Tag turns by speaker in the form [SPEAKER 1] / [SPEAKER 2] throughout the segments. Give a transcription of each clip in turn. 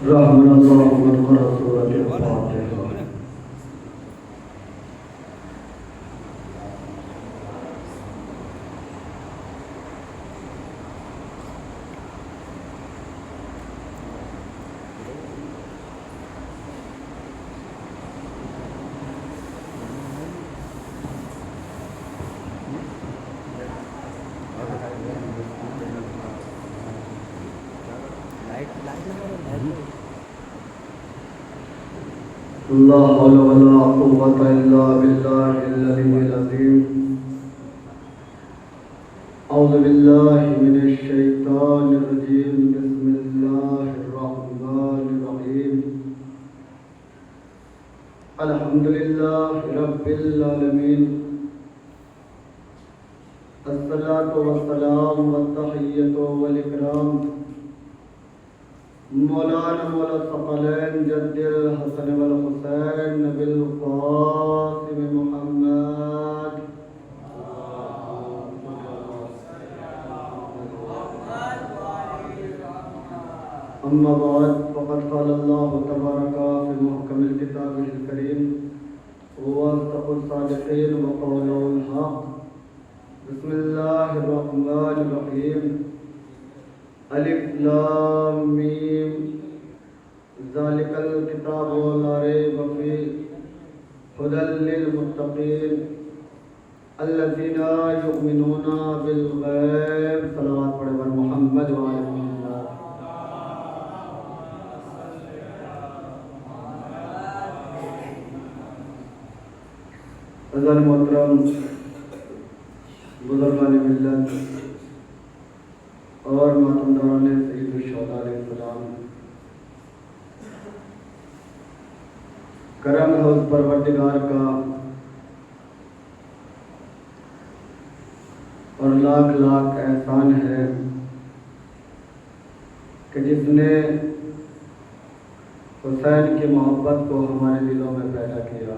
[SPEAKER 1] رحمنا الله وقرأ سورة الفاتحة. لا حول ولا قوة إلا بالله العلي العظيم. أعوذ بالله من الشيطان الرجيم. بسم الله الرحمن الرحيم. الحمد لله رب العالمين. الصلاة والسلام والتحية والإكرام مولانا مولا الثقلين جد الحسن والحسين نبي القاسم محمد. أما بعد فقد قال الله تبارك في محكم الكتاب الكريم وأصدق الصادقين وقوله الحق. بسم الله الرحمن الرحيم. الف لام میم ذالک الکتاب لا ریب فیہ ھدی للمتقین الذین یؤمنون بالغیب. صلوات پڑھے بر محمد وعلی محمد. عزیزان محترم، بزرگان ملت اور ماتمداران سید الشہداء علیہ السلام، کرم ہے اس پروردگار کا اور لاکھ لاکھ احسان ہے کہ جس نے حسین کی محبت کو ہمارے دلوں میں پیدا کیا،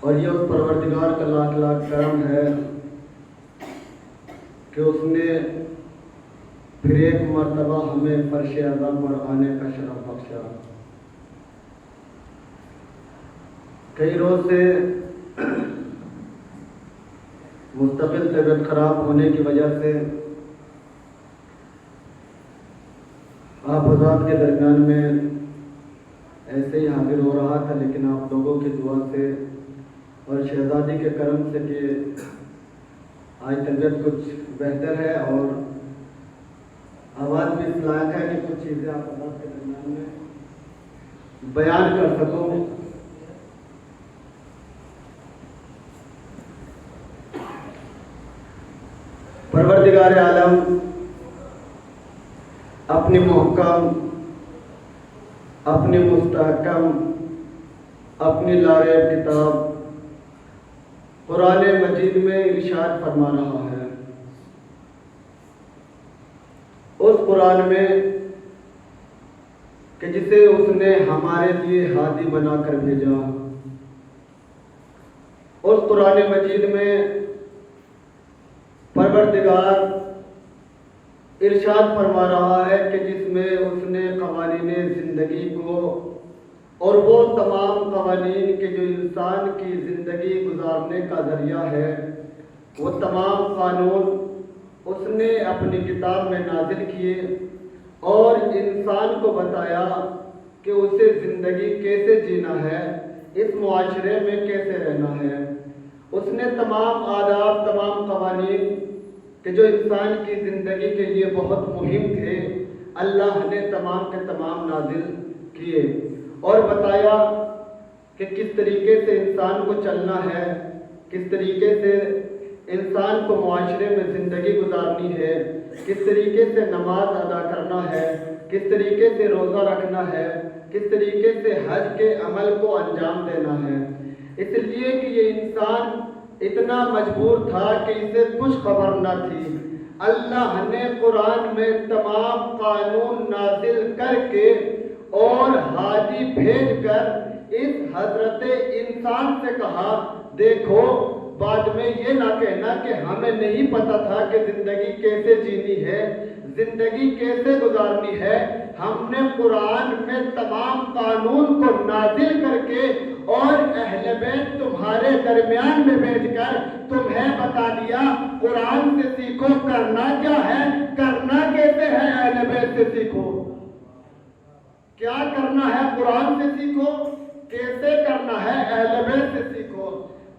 [SPEAKER 1] اور یہ اس پروردگار کا لاکھ لاکھ کرم ہے کہ اس نے پھر ایک مرتبہ ہمیں فرش اعظم پر آنے کا شرف بخشا. کئی روز سے مستقل طبیعت خراب ہونے کی وجہ سے آپ حضرات کے درمیان میں ایسے ہی حاضر ہو رہا تھا، لیکن آپ لوگوں کی دعا سے اور شہزادی کے کرم سے کہ آج طبیعت کچھ بہتر ہے اور آواز بھی اس لائق ہے کہ کچھ چیزیں آپ حضرات کے درمیان میں بیان کر سکوں. پروردگار عالم اپنی محکم، اپنی مستحکم، اپنی لاریب کتاب قرآن مجید میں ارشاد فرما رہا ہے. اس قرآن میں کہ جسے اس نے ہمارے لیے ہادی بنا کر بھیجا، اس قرآن مجید میں پروردگار ارشاد فرما رہا ہے کہ جس میں اس نے قوانین زندگی کو اور وہ تمام قوانین کے جو انسان کی زندگی گزارنے کا ذریعہ ہے، وہ تمام قانون اس نے اپنی کتاب میں نازل کیے اور انسان کو بتایا کہ اسے زندگی کیسے جینا ہے، اس معاشرے میں کیسے رہنا ہے. اس نے تمام آداب، تمام قوانین کہ جو انسان کی زندگی کے لیے بہت مہم تھے، اللہ نے تمام کے تمام نازل کیے اور بتایا کہ کس طریقے سے انسان کو چلنا ہے، کس طریقے سے انسان کو معاشرے میں زندگی گزارنی ہے، کس طریقے سے نماز ادا کرنا ہے، کس طریقے سے روزہ رکھنا ہے، کس طریقے سے حج کے عمل کو انجام دینا ہے. اس لیے کہ یہ انسان اتنا مجبور تھا کہ اسے کچھ خبر نہ تھی. اللہ نے قرآن میں تمام قانون نازل کر کے اور ہادی بھیج کر اس حضرت انسان سے کہا، دیکھو بعد میں یہ نہ کہنا کہ ہمیں نہیں پتا تھا کہ زندگی کیسے جینی ہے، زندگی کیسے گزارنی ہے۔ ہم نے قرآن میں تمام قانون کو نازل کر کے اور اہل بیت تمہارے درمیان میں بھیج کر تمہیں بتا دیا قرآن سے سیکھو کرنا کیا ہے، کرنا کیسے ہے، اہل بیت سے سیکھو کیا کرنا ہے، قرآن سے سیکھو کیسے کرنا ہے، اہل بیت سے سیکھو۔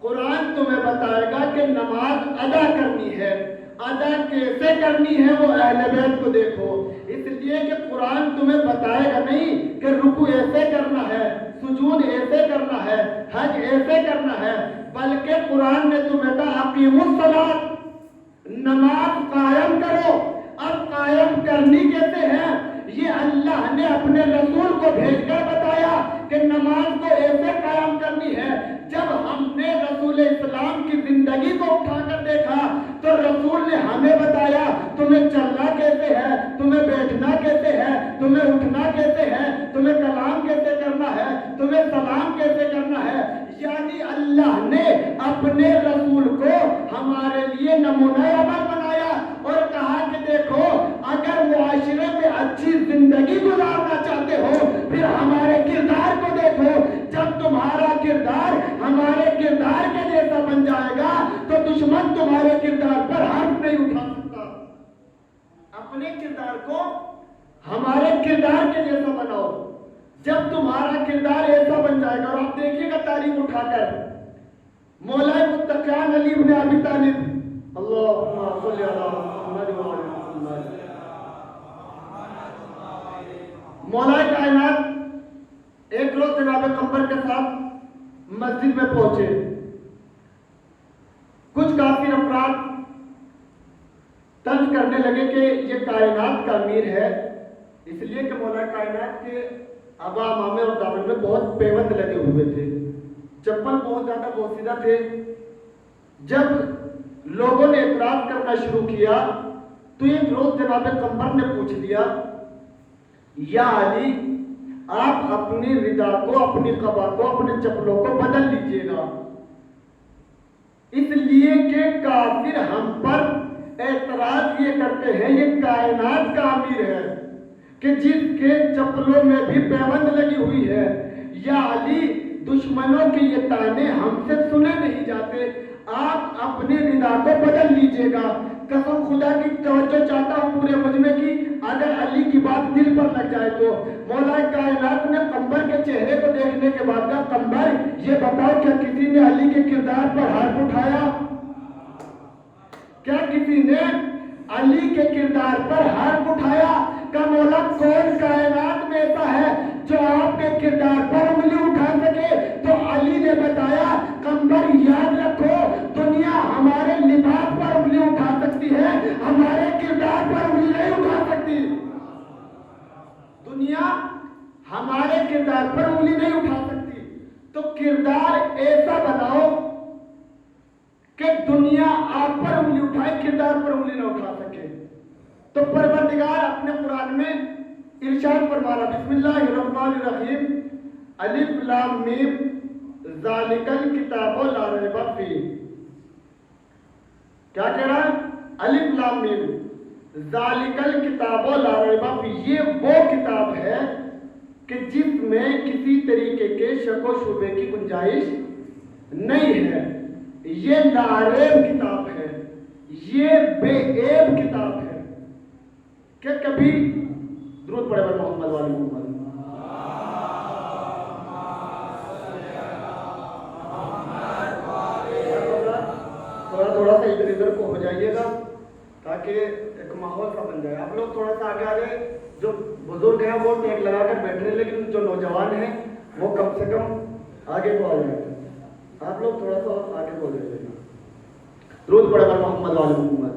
[SPEAKER 1] قرآن تمہیں بتائے گا کہ نماز ادا کرنی ہے، ادا کیسے کرنی ہے وہ اہل بیت کو دیکھو۔ اس لیے کہ قرآن تمہیں بتائے گا نہیں کہ رکوع ایسے کرنا ہے، سجود ایسے کرنا ہے، حج ایسے کرنا ہے، بلکہ قرآن نے تمہیں کہا اقیموا الصلاۃ، نماز قائم کرو۔ اب قائم کرنی کیسے ہے، یہ اللہ نے اپنے رسول کو بھیج کر بتایا کہ نماز کو ایسے قائم کرنی ہے۔ جب ہم نے رسول اسلام کی زندگی کو اٹھا کر دیکھا تو رسول نے ہمیں بتایا تمہیں چلنا کیسے ہے، تمہیں بیٹھنا کیسے ہے، تمہیں اٹھنا کیسے ہے، تمہیں کلام کیسے کرنا ہے، تمہیں سلام کیسے کرنا ہے۔ یعنی اللہ نے اپنے رسول کو ہمارے لیے نمونہ عمل بنایا اور کہا کہ دیکھو اگر معاشرے میں اچھی زندگی گزارنا چاہتے ہو پھر ہمارے کردار کو دیکھو۔ جب تمہارا کردار ہمارے کردار کے جیسا بن جائے گا تو دشمن تمہارے کردار پر حرف نہیں اٹھا سکتا۔ اپنے کردار کو ہمارے کردار کے جیسا بناؤ۔ جب تمہارا کردار ایسا بن جائے گا، اور آپ دیکھیے گا تاریخ اٹھا کر مولا متقیان علی بن ابی طالب، اللہم صلی علی محمد وعلی محمد، مولا کائنات ایک روز جناب قمر کے ساتھ مسجد میں پہنچے۔ کچھ کافر افراد طنز کرنے لگے کہ یہ کائنات کا امیر ہے، اس لیے کہ مولا کائنات کے آبا امامے اور دامن میں بہت پیوند لگے ہوئے تھے، چپل بہت زیادہ بوسیدہ تھے۔ جب لوگوں نے اعتراض کرنا شروع کیا تو ایک روز جناب قمر نے پوچھ دیا یا علی آپ اپنی ردا کو، اپنی قبا کو، اپنے چپلوں کو بدل لیجئے گا، اس لیے کہ کافر ہم پر اعتراض یہ کرتے ہیں یہ کائنات کا امیر ہے کہ جس کے چپلوں میں بھی پیوند لگی ہوئی ہے۔ یا علی دشمنوں کے یہ تانے ہم سے سنے نہیں جاتے، آپ اپنی ردا کو بدل لیجئے گا۔ قسم خدا کی توجہ چاہتا ہوں پورے مجمع کی، اگر علی کی بات دل پر لگ جائے تو۔ مولا کائنات نے قمر کے چہرے کو دیکھنے کے بعد کہا قمر یہ بتاؤ کیا کسی نے علی کے کردار پر حرف اٹھایا؟ کیا کسی نے علی کے کردار پر حرف اٹھایا؟ کہ مولا کون کائنات میں ایسا ہے جو آپ کے کردار پر انگلی اٹھا سکے؟ تو علی نے بتایا قمر یاد رکھو دنیا ہمارے لباس پر انگلی اٹھا سکتی ہے، ہمارے کردار پر انگلی نہیں اٹھا سکتی۔ دنیا ہمارے کردار پر انگلی نہیں اٹھا سکتی، تو کردار ایسا بناؤ کہ دنیا آپ پر انگلی اٹھائے، کردار پر انگلی نہ اٹھا سکے۔ تو پروردگار اپنے قرآن میں ارشاد فرما رہا بسم اللہ الرحمن الرحیم الف لام میم ذالک الکتاب لا ریب فیہ۔ کیا کہہ رہا ہے؟ الف لام میم ذالک الکتاب لا ریب فیہ، یہ وہ کتاب ہے کہ جس میں کسی طریقے کے شک و شبے کی گنجائش نہیں ہے، یہ لا ریب کتاب ہے، یہ بے عیب کتاب ہے۔ کہ کبھی درود پڑھے بھائی محمد والی محمد، تھوڑا سا ادھر ادھر کو ہو جائیے گا تاکہ ایک ماحول سا بن جائے۔ آپ لوگ تھوڑا سا آگے آگے، جو بزرگ ہیں وہ ٹیک لگا کر بیٹھ رہے، لیکن جو نوجوان ہیں وہ کم سے کم آگے کو آ جائیں۔ آپ لوگ تھوڑا سا آگے کو لے لینا۔ درود پڑھے بھائی محمد والی محمد۔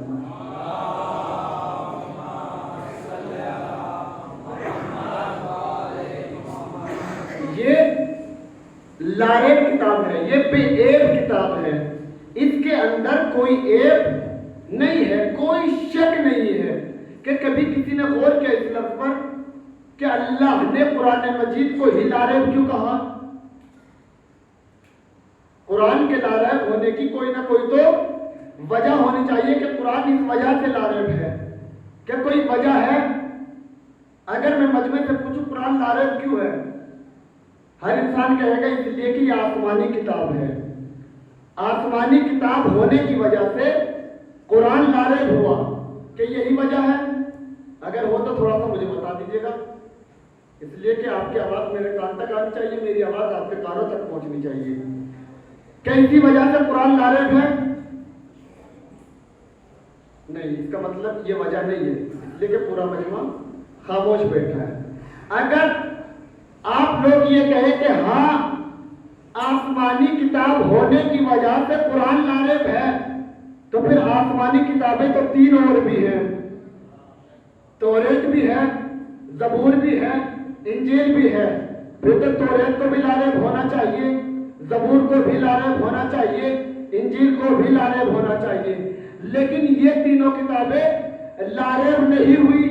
[SPEAKER 1] لائق کتاب ہے، یہ بے عیب کتاب ہے، اس کے اندر کوئی عیب نہیں ہے، کوئی شک نہیں ہے۔ کہ کبھی کسی نے غور کیا اس لفظ پر کہ اللہ نے قرآن مجید کو ہی لا ریب کیوں کہا؟ قرآن کے لاریب ہونے کی کوئی نہ کوئی تو وجہ ہونی چاہیے کہ قرآن اس وجہ سے لاریب ہے. کیا کوئی وجہ ہے؟ اگر میں مجمع سے پوچھوں قرآن لاریب کیوں ہے، ہر انسان کہے گا اس لیے کہ یہ آسمانی کتاب ہے. آسمانی کتاب ہونے کی وجہ سے قرآن لاریب ہوا. کہ یہی وجہ ہے؟ اگر ہو تو تھوڑا سا مجھے بتا دیجیے گا. اس لیے کہ آپ کی آواز میرے کان تک آنی چاہیے، میری آواز آپ کے کانوں تک پہنچنی چاہیے. کیا اسی وجہ سے قرآن لاریب ہے؟ نہیں، اس کا مطلب یہ وجہ نہیں ہے، اس لیے کہ پورا مجمع خاموش بیٹھا ہے. اگر آپ لوگ یہ کہیں کہ ہاں آسمانی کتاب ہونے کی وجہ سے قرآن لاریب ہے، تو پھر آسمانی کتابیں تو 3 اور بھی ہیں. توریت بھی ہے، زبور بھی ہے، انجیل بھی ہے. پھر تو توریت کو بھی لاریب ہونا چاہیے، زبور کو بھی لاریب ہونا چاہیے، انجیل کو بھی لاریب ہونا چاہیے. لیکن یہ تینوں کتابیں لاریب نہیں ہوئی،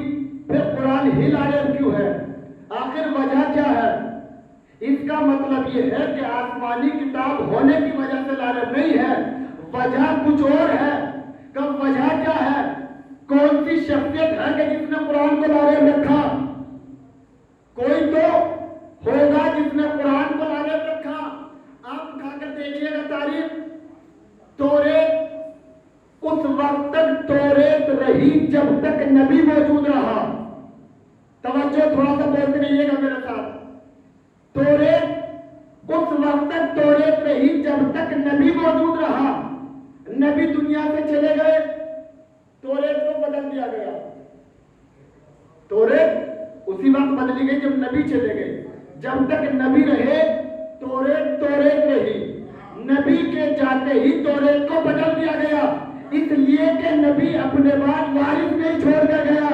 [SPEAKER 1] پھر قرآن ہی لاریب کیوں ہے؟ آخر وجہ کیا ہے؟ اس کا مطلب یہ ہے کہ آسمانی کتاب ہونے کی وجہ سے لاریب نہیں ہے، وجہ کچھ اور ہے. کب وجہ کیا ہے؟ کون سی شخصیت ہے کہ جس نے قرآن کو لاریب رکھا؟ کوئی تو ہوگا جس نے قرآن کو لاریب رکھا. آپ اٹھا کر دیکھیے گا تاریخ. توریت اس وقت تک توریت رہی جب تک نبی موجود رہا. توجہ تھوڑا سا بولتے رہیے گا میرے ساتھ. توریت اس وقت تک توریت رہی جب تک نبی موجود رہا. نبی دنیا سے چلے گئے، توریت کو بدل دیا گیا. توریت اسی وقت بدلی گئی جب نبی چلے گئے. جب تک نبی رہے توریت رہی. نبی کے جاتے ہی توریت کو بدل دیا گیا، اس لیے کہ نبی اپنے بعد وارث نہیں چھوڑ کر گیا.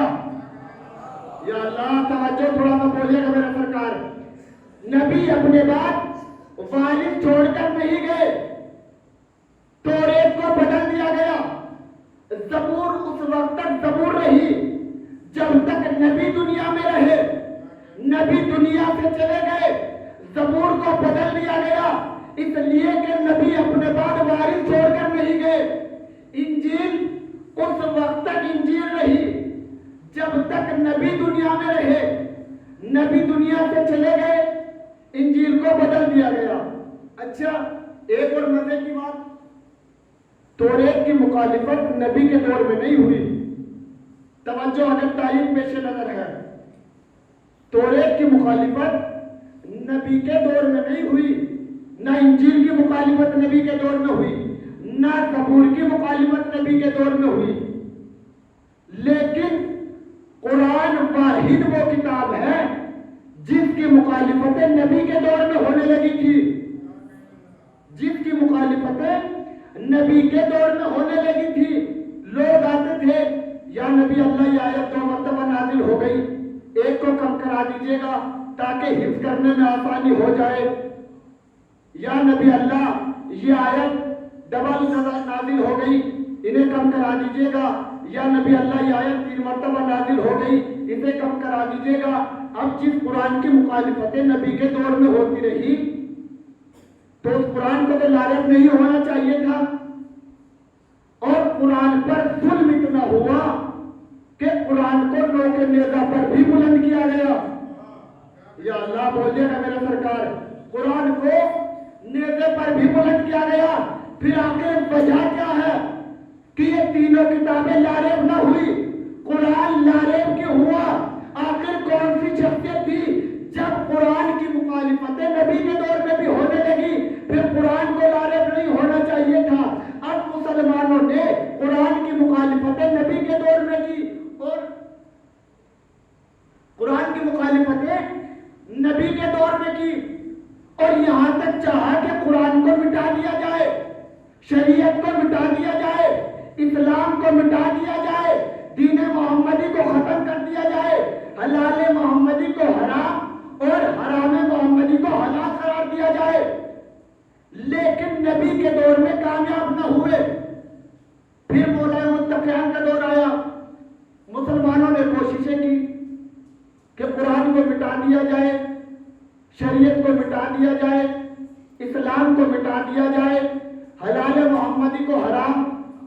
[SPEAKER 1] یا اللہ توجہ تھوڑا سا بولیے گا میرا سرکار. نبی اپنے بعد وارث چھوڑ کر نہیں گئے، توریت کو بدل دیا گیا. زبور اس وقت تک زبور رہی جب تک نبی دنیا میں رہے. نبی دنیا سے چلے گئے، زبور کو بدل دیا گیا، اس لیے کہ نبی اپنے بعد وارث چھوڑ کر نہیں گئے. انجیل اس وقت تک انجیل رہی جب تک نبی دنیا میں رہے. نبی دنیا سے چلے گئے، انجیل کو بدل دیا گیا. اچھا ایک اور مزے کی بات، توریت کی مخالفت نبی کے دور میں نہیں ہوئی. توجہ اگر تاریخ پیش نظر ہے، توریت کی مخالفت نبی کے دور میں نہیں ہوئی. نہ انجیل کی مخالفت نبی کے دور میں ہوئی، نہ زبور کی مخالفت نبی کے دور میں ہوئی. لیکن قرآن واحد وہ کتاب ہے جس کی مخالفتیں نبی کے دور میں ہونے لگی تھی. جس کی مخالفتیں نبی کے دور میں ہونے لگی تھی. لوگ آتے تھے، یا نبی اللہ یہ آیت 2 مرتبہ نازل ہو گئی، ایک کو کم کرا دیجیے گا تاکہ حفظ کرنے میں آسانی ہو جائے. یا نبی اللہ یہ آیت ڈبل نازل ہو گئی، انہیں کم کرا دیجیے گا. یا نبی اللہ یہ آیت 3 مرتبہ نازل ہو گئی، اسے کم کرا دیجیے گا. اب جس قرآن کی مخالفتیں نبی کے دور میں ہوتی رہی تو اس قرآن کو تو لاریب نہیں ہونا چاہیے تھا. اور قرآن پر ظلم اتنا ہوا کہ قرآن کو نوک نیزہ پر بھی بلند کیا گیا. یا اللہ بولیے گا میرا سرکار. قرآن کو نیزے پر بھی بلند کیا گیا. پھر آخر وجہ کیا ہے کہ یہ تینوں کتابیں لاریب نہ ہوئی؟ قرآن لاریب کیوں ہوا؟ آخر کون سی شخصیت تھی؟ جب قرآن کی مخالفتیں نبی کے دور میں بھی ہونے لگی، پھر قرآن کو لاریب نہیں ہونا چاہیے تھا. اب مسلمانوں نے قرآن کی مخالفتیں نبی کے دور میں کی، اور قرآن کی مخالفتیں نبی کے دور میں کی، اور یہاں تک چاہا کہ قرآن کو مٹا دیا جائے، شریعت کو مٹا دیا جائے، اسلام کو مٹا دیا جائے، دین محمدی کو ختم کر دیا جائے، حلال محمدی کو حرام اور حرام محمدی کو حلال قرار دیا جائے. لیکن نبی کے دور میں کامیاب نہ ہوئے. پھر مولا متقیان کا دور آیا، مسلمانوں نے کوششیں کی کہ قرآن کو مٹا دیا جائے، شریعت کو مٹا دیا جائے، اسلام قرآن کو مٹا دیا جائے، حلال محمدی کو حرام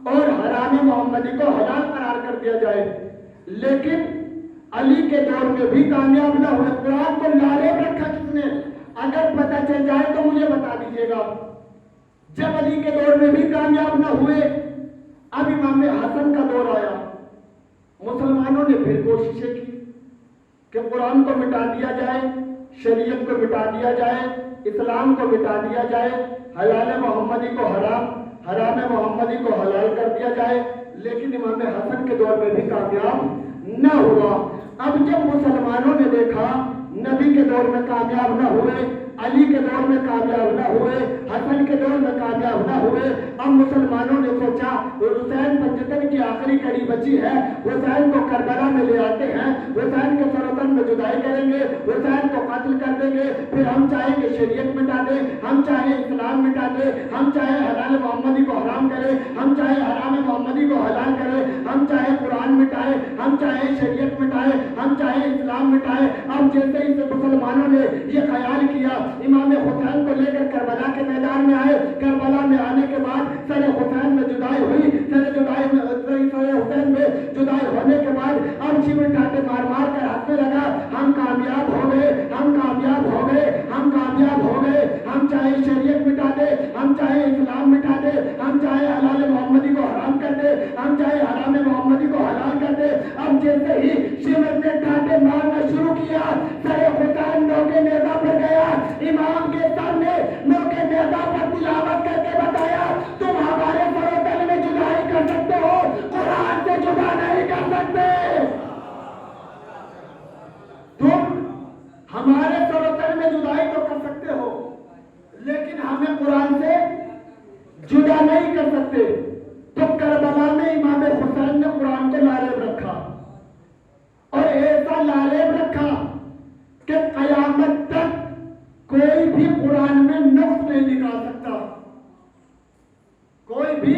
[SPEAKER 1] اور حرام محمدی کو حلال قرار کر دیا جائے، لیکن علی کے دور میں بھی کامیاب نہ ہوئے۔ قرآن کو لالے رکھا کس نے؟ اگر پتہ چل جائے تو مجھے بتا دیجیے گا۔ جب علی کے دور میں بھی کامیاب نہ ہوئے، اب امام حسن کا دور آیا، مسلمانوں نے پھر کوششیں کی کہ قرآن کو مٹا دیا جائے، شریعت کو مٹا دیا جائے، اسلام کو مٹا دیا جائے، حلال محمدی کو حرام، حرام محمدی کو حلال کر دیا جائے، لیکن امام حسن کے دور میں بھی کامیاب نہ ہوا۔ اب جب مسلمانوں نے دیکھا نبی کے دور میں کامیاب نہ ہوئے، علی کے دور میں کامیاب نہ ہوئے، حسن کے دور میں کامیاب نہ ہوئے، اب مسلمانوں نے سوچا حسین پنجتن کی آخری کڑی بچی ہے، حسین کو کربلا میں لے آتے ہیں، حسین کے سر و تن میں جدائی کریں گے، حسین کو قتل کر دیں گے، پھر ہم چاہیں کہ شریعت مٹا دیں، ہم چاہیں اسلام مٹا دیں، ہم چاہیں حلال محمدی کو حرام کریں، ہم چاہیں حرام محمدی کو حلال کریں، ہم چاہیں قرآن مٹائیں، ہم چاہیں شریعت مٹائیں، ہم چاہیں اسلام مٹائیں۔ اب جیسے ہی مسلمانوں نے یہ خیال کیا، امام حسین کو لے کر کربلا کے میدان میں آئے۔ کربلا میں آنے کے بعد سر حسین میں جدائی ہوئی، سر حسین میں جدائی ہونے کے بعد اب چیمے ٹاٹے مار مار کر ہنسنے لگا، ہم کامیاب ہو گئے، ہم کامیاب ہو گئے، ہم کامیاب ہو گئے، ہم چاہے شریعت مٹا دے، ہم چاہے اسلام مٹا دے، ہم چاہے حلال محمدی کو حرام کر دے، ہم چاہے حرام محمدی کو حلال کر دے۔ اب جیسے ہی شیور نے ٹاٹے مارنا شروع کیا، سر حسین نوکے نیزہ پر گیا، امام کے سامنے نوکے نیزہ پر تلاوت کر کے بتایا، تم ہمارے سر و تن میں جدائی کر سکتے ہو، قرآن سے جدا نہیں کر سکتے۔ تم ہمارے سر و تن میں جدائی تو کر سکتے ہو، لیکن ہمیں قرآن سے جدا نہیں کر سکتے۔ تو کربلا میں امام حسین نے قرآن کو لالب رکھا، اور ایسا لالب رکھا کہ قیامت تک کوئی بھی قرآن میں نقص نہیں نکال سکتا، کوئی بھی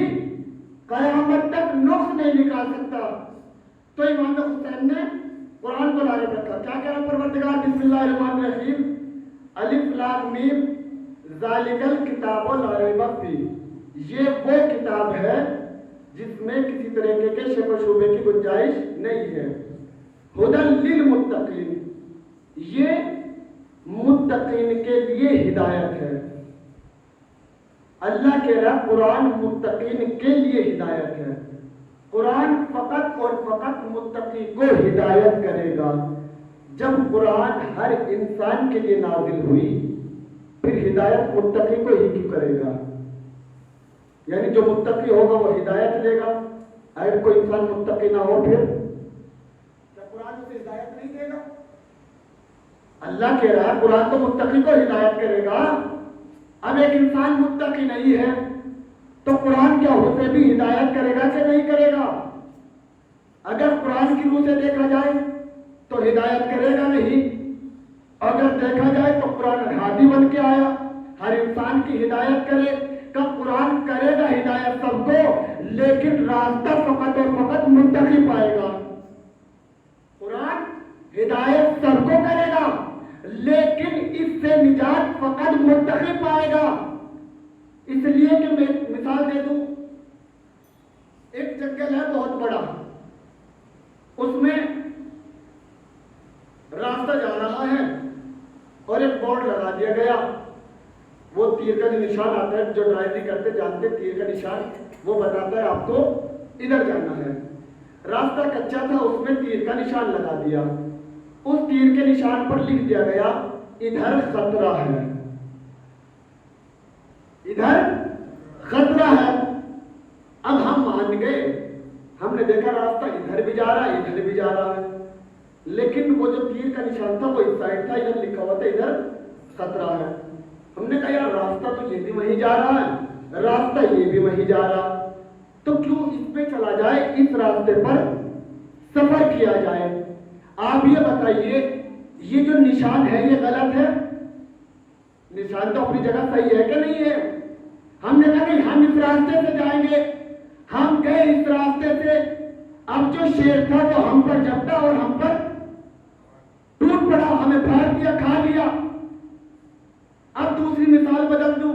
[SPEAKER 1] قیامت تک نقص نہیں نکال سکتا۔ تو امام حسین نے قرآن کو لالب رکھا، کیا کہہ رہا پروردگار؟ بسم اللہ الرحمن الرحیم، الف لام میم ذالک الکتاب لا ریب فیہ، یہ وہ کتاب ہے جس میں کسی طریقے کے شک و شبہے کی گنجائش نہیں ہے۔ ہدی للمتقین، یہ متقین کے لیے ہدایت ہے۔ اللہ کہہ رہا قرآن متقین کے لیے ہدایت ہے۔ قرآن فقط اور فقط متقی کو ہدایت کرے گا۔ جب قرآن ہر انسان کے لیے نازل ہوئی، پھر ہدایت متقی کو ہی کیوں کرے گا؟ یعنی جو متقی ہوگا وہ ہدایت لے گا، اگر کوئی انسان متقی نہ ہو پھر کیا قرآن اسے ہدایت نہیں دے گا؟ اللہ کہہ رہا ہے قرآن تو متقی کو ہدایت کرے گا۔ اب ایک انسان متقی نہیں ہے تو قرآن کیا اسے بھی ہدایت کرے گا کہ نہیں کرے گا؟ اگر قرآن کی روح سے دیکھا جائے تو ہدایت کرے گا نہیں، اگر دیکھا جائے تو قرآن ہادی بن کے آیا، ہر انسان کی ہدایت کرے کہ قرآن کرے گا ہدایت سب کو، لیکن راستہ فقط اور فقط متقی پائے گا۔ قرآن ہدایت سب کو کرے گا، لیکن اس سے نجات فقط متقی پائے گا۔ اس لیے کہ میں مثال دے دوں، ایک جنگل ہے بہت بڑا، اس میں راستہ جا رہا ہے اور ایک بورڈ لگا دیا گیا، وہ تیر کا جو نشان آتا ہے، جو ڈرائیونگ کرتے جانتے تیر کا نشان وہ بتاتا ہے آپ کو ادھر جانا ہے۔ راستہ کچا تھا، اس میں تیر کا نشان لگا دیا، اس تیر کے نشان پر لکھ دیا گیا ادھر خطرہ ہے، ادھر خطرہ ہے۔ اب ہم مان گئے، ہم نے دیکھا راستہ ادھر بھی جا رہا ہے ادھر بھی جا رہا ہے، لیکن وہ جو تیر کا نشان تھا وہ اس سائڈ تھا، ادھر لکھا ہوا تھا ادھر خطرہ ہے۔ ہم نے کہا یار راستہ تو یہ بھی وہیں جا رہا ہے، راستہ یہ بھی وہیں جا رہا، تو کیوں اس پہ چلا جائے، اس راستے پر سفر کیا جائے۔ آپ یہ بتائیے یہ جو نشان ہے یہ غلط ہے؟ نشان تو اپنی جگہ صحیح ہے کہ نہیں ہے؟ ہم نے کہا کہ ہم اس راستے سے جائیں گے، ہم گئے اس راستے سے، اب جو شیر تھا وہ ہم پر جھپٹا اور ہم پر ٹوٹ پڑا، ہمیں پھاڑ دیا، کھا لیا۔ اب دوسری مثال بدل دوں،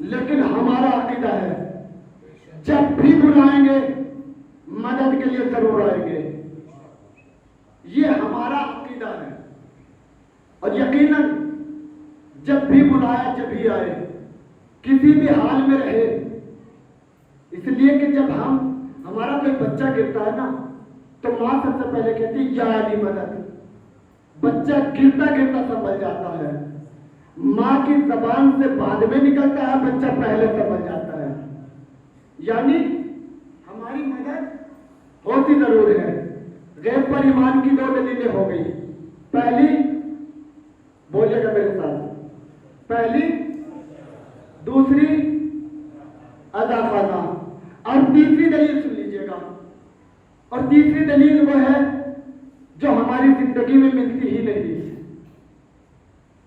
[SPEAKER 1] لیکن ہمارا عقیدہ ہے جب بھی بلائیں گے مدد کے لیے ضرور آئیں گے. یہ ہمارا عقیدہ ہے اور یقیناً جب بھی بلایا جب بھی آئے کسی بھی حال میں رہے. اس لیے کہ جب ہمارا کوئی بچہ گرتا ہے نا تو ماں سب سے پہلے کہتی ہے یا علی مدد. بچہ گرتا گرتا سمجھ جاتا ہے. ماں کی زبان سے بعد میں نکلتا ہے, بچہ پہلے سمجھ جاتا ہے. یعنی ہماری مدد ہوتی ضرور ہے. غیب پر ایمان کی 2 دلیلیں ہو گئی. پہلی بولے گا میرے ساتھ, پہلی دوسری ادا خانہ, اور تیسری دلیل سن لیجیے گا. اور تیسری دلیل وہ ہے جو ہماری زندگی میں ملتی ہی نہیں.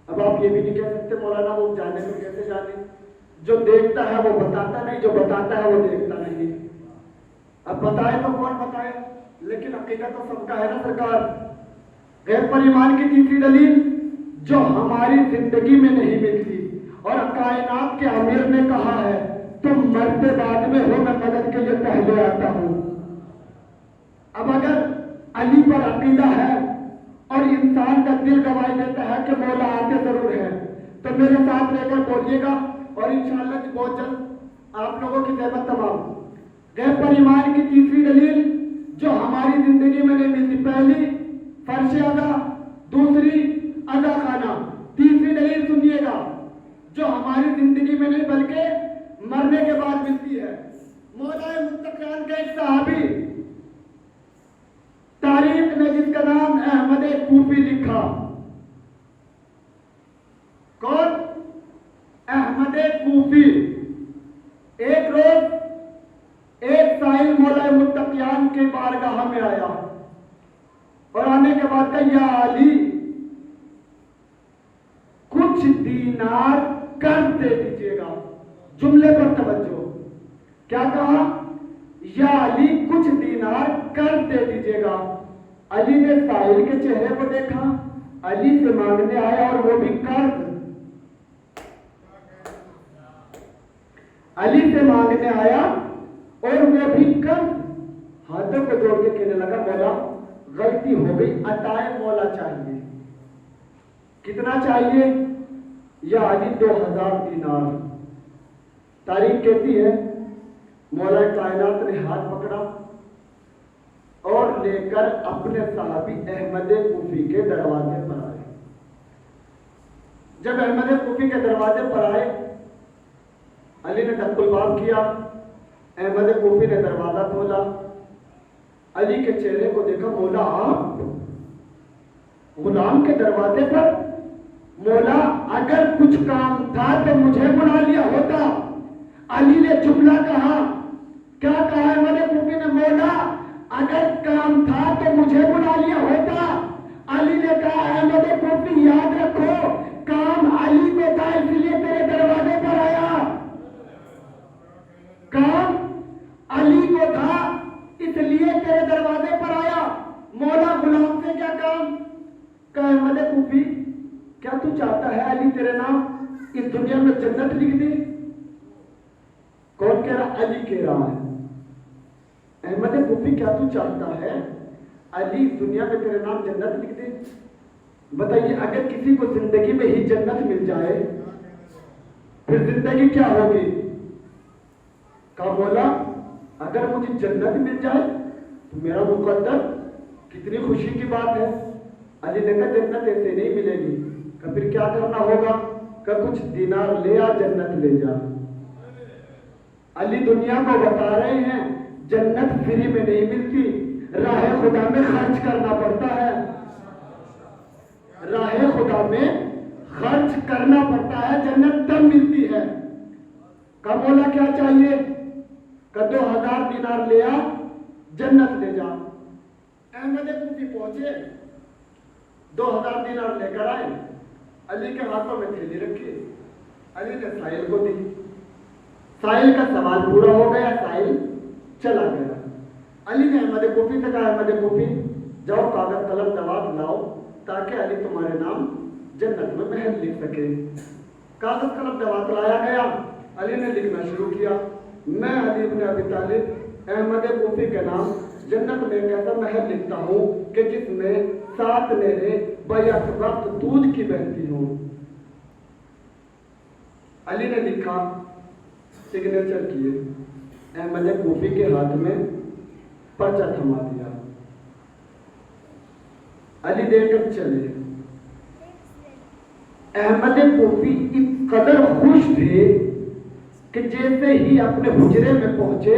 [SPEAKER 1] اب آپ یہ بھی نہیں کہہ سکتے مولانا وہ جانے میں کیسے جانے, جو دیکھتا ہے وہ بتاتا نہیں, جو بتاتا ہے وہ دیکھتا نہیں. اب بتائے تو کون بتائے, لیکن عقیدہ تو سب کا ہے نا سرکار. غیب پر ایمان کی تیسری دلیل جو ہماری زندگی میں نہیں ملتی, اور کائنات کے امیر نے کہا ہے تم مرتے بعد میں ہو, میں مدد کے لیے پہلے آتا ہوں. اب اگر علی پر عقیدہ ہے اور انسان کا دل گواہی دیتا ہے کہ مولا آتے ضرور ہے, تو میرے ساتھ رہ کر بولیے گا اور انشاءاللہ بہت جلد آپ لوگوں کی زحمت تمام. غیب پر ایمان کی تیسری دلیل جو ہماری زندگی میں نہیں ملتی, پہلی فرش ادا, دوسری ادا خانہ, تیسری دلیل سنیے گا جو ہماری زندگی میں نہیں بلکہ مرنے کے بعد ملتی ہے. مولا متقیان کا ایک صحابی تاریخ نے جس کا نام احمد کوفی لکھا. کون؟ احمد کوفی. ایک روز ایک سائل مولا متقیان کے بارگاہ میں آیا اور آنے کے بعد کہا یا علی کچھ دینار قرض دے دیجیے گا. جملے پر توجہ. کیا کہا؟ یا علی کچھ دینار قرض دے دیجیے گا. علی نے سائل کے چہرے کو دیکھا, علی سے مانگنے آیا اور وہ بھی قرض. علی سے مانگنے آیا اور وہ بھی قرض. ہاتھوں کو جوڑ کے کہنے لگا مولا غلطی ہو گئی, عطائے مولا چاہیے. کتنا چاہیے؟ یا علی 2000 دینار. تاریخ کہتی ہے مولا کائنات نے ہاتھ پکڑا اور لے کر اپنے صحابی احمد کوفی کے دروازے پر آئے. جب احمد کوفی کے دروازے پر آئے, علی نے دق الباب کیا, احمد کوفی نے دروازہ کھولا. علی کے چہرے کو دیکھا, مولا آپ غلام کے دروازے پر؟ مولا اگر کچھ کام تھا تو مجھے بلا لیا ہوتا. علی نے جملہ کہا, کیا کہا احمد کوفی نے؟ مولا اگر کام تھا تو مجھے بلا لیا ہوتا. علی نے کہا احمد کوفی یاد رکھو کام علی کو تھا اس لیے تیرے دروازے پر آیا. کام علی کو تھا اس لیے تیرے دروازے پر آیا. مولا غلام سے کیا کام؟ کہا احمد کوفی کیا تو چاہتا ہے علی تیرے نام اس دنیا میں جنت لکھ دے؟ کون کہہ رہا؟ علی کہہ رہا ہے. احمد کوفی کیا تو چاہتا ہے علی دنیا میں تیرے نام جنت لکھ دے؟ بتائیے اگر کسی کو زندگی میں ہی جنت مل جائے پھر زندگی کیا ہوگی؟ کہا مولا اگر مجھے جنت مل جائے تو میرا مقدر, کتنی خوشی کی بات ہے. علی نے کہا جنت ایسے نہیں ملے گی. کہ پھر کیا کرنا ہوگا؟ کہ کچھ دینار لے آ, جنت لے جا. علی دنیا کو بتا رہے ہیں جنت فری میں نہیں ملتی, راہ خدا میں خرچ کرنا پڑتا ہے. راہ خدا میں خرچ کرنا پڑتا ہے, جنت تب ملتی ہے. کہ مولا کیا چاہیے؟ کہ 2000 دینار لے آ, جنت لے جا. احمد کوفی پہنچے, 2000 دینار لے کر آئے. علی کے ہاتھوں میں تھیلی رکھی, علی نے سائل کو دی. سائل کا سوال پورا ہو گیا, سائل چلا گیا. علی نے احمد کوفی سے کہا احمد کوفی جاؤ کاغذ قلم دوات لاؤ تاکہ علی تمہارے نام جنت میں محل لکھ سکے. کاغذ قلم دوات لایا گیا. علی نے لکھنا شروع کیا، میں علی بن ابی طالب احمد کوفی کے نام جنت میں ایک ایسا محل لکھتا ہوں کہ جس میں 7 نہریں بیک وقت دودھ کی بہتی ہوں۔ علی نے لکھا، سگنیچر کیے، احمد کوفی کے ہاتھ میں پرچہ تھما دیا۔ علی دے کر چلے۔ احمد کوفی اس قدر خوش تھے کہ جیسے ہی اپنے حجرے میں پہنچے